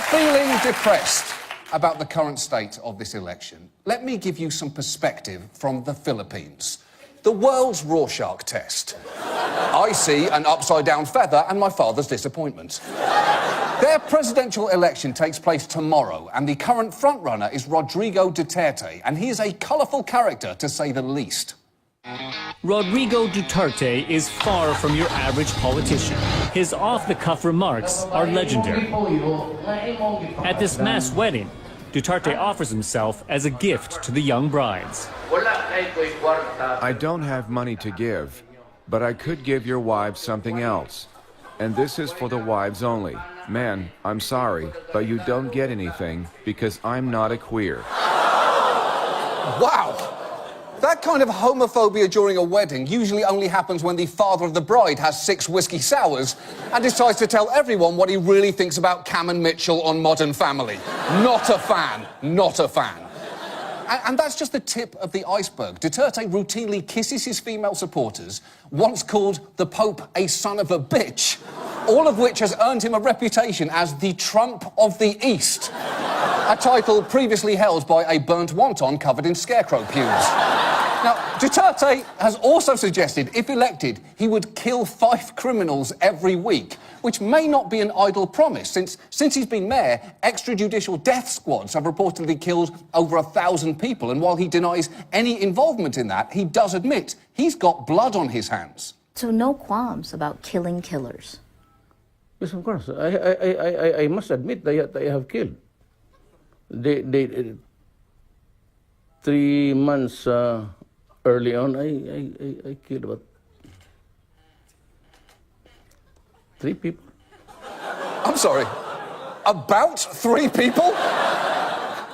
feeling depressed about the current state of this election, let me give you some perspective from the Philippines. The world's Rorschach test. I see an upside-down feather and my father's disappointment. Their presidential election takes place tomorrow, and the current frontrunner is Rodrigo Duterte, and he is a colourful character, to say the least. Rodrigo Duterte is far from your average politician. His off-the-cuff remarks are legendary. At this mass wedding, Duterte offers himself as a gift to the young brides. I don't have money to give, but I could give your wives something else. And this is for the wives only. Men, I'm sorry, but you don't get anything because I'm not a queer. Wow! That kind of homophobia during a wedding usually only happens when the father of the bride has 6 whiskey sours and decides to tell everyone what he really thinks about Cam and Mitchell on Modern Family. Not a fan. Not a fan. And that's just the tip of the iceberg. Duterte routinely kisses his female supporters, once called the Pope a son of a bitch, all of which has earned him a reputation as the Trump of the East, a title previously held by a burnt wonton covered in scarecrow pubes. Now, Duterte has also suggested, if elected, he would kill 5 criminals every week, which may not be an idle promise, since he's been mayor, extrajudicial death squads have reportedly killed over 1,000 people, and while he denies any involvement in that, he does admit he's got blood on his hands. So no qualms about killing killers? Yes, of course. I must admit that I have killed. 3 months early on, I killed about 3 people. I'm sorry, about 3 people?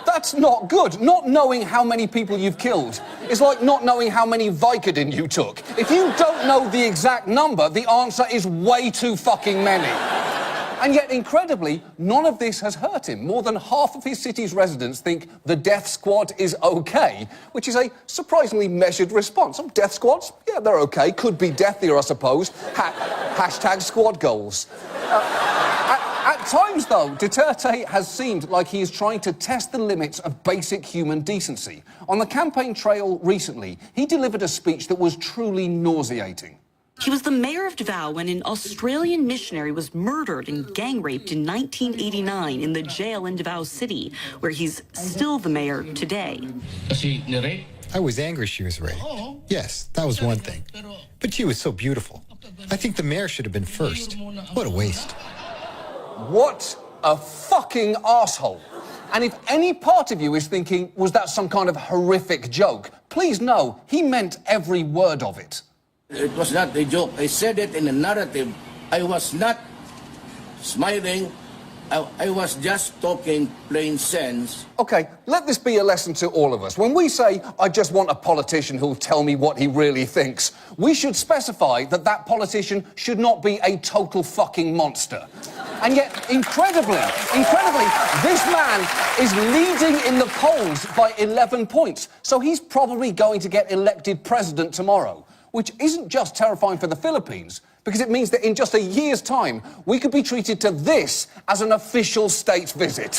That's not good. Not knowing how many people you've killed is like not knowing how many Vicodin you took. If you don't know the exact number, the answer is way too fucking many. And yet, incredibly, none of this has hurt him. More than half of his city's residents think the death squad is okay, which is a surprisingly measured response. Oh, death squads? Yeah, they're okay. Could be deathier, I suppose. Hashtag squad goals. At times, though, Duterte has seemed like he is trying to test the limits of basic human decency. On the campaign trail recently, he delivered a speech that was truly nauseating. He was the mayor of Davao when an Australian missionary was murdered and gang-raped in 1989 in the jail in Davao City, where he's still the mayor today. I was angry she was raped. Yes, that was one thing. But she was so beautiful. I think the mayor should have been first. What a waste. What a fucking asshole. And if any part of you is thinking, was that some kind of horrific joke, please know, he meant every word of it. It was not a joke. I said it in a narrative. I was not smiling. I was just talking plain sense. OK, let this be a lesson to all of us. When we say, I just want a politician who'll tell me what he really thinks, we should specify that that politician should not be a total fucking monster. And yet, incredibly, this man is leading in the polls by 11 points. So he's probably going to get elected president tomorrow, which isn't just terrifying for the Philippines, because it means that in just a year's time, we could be treated to this as an official state visit.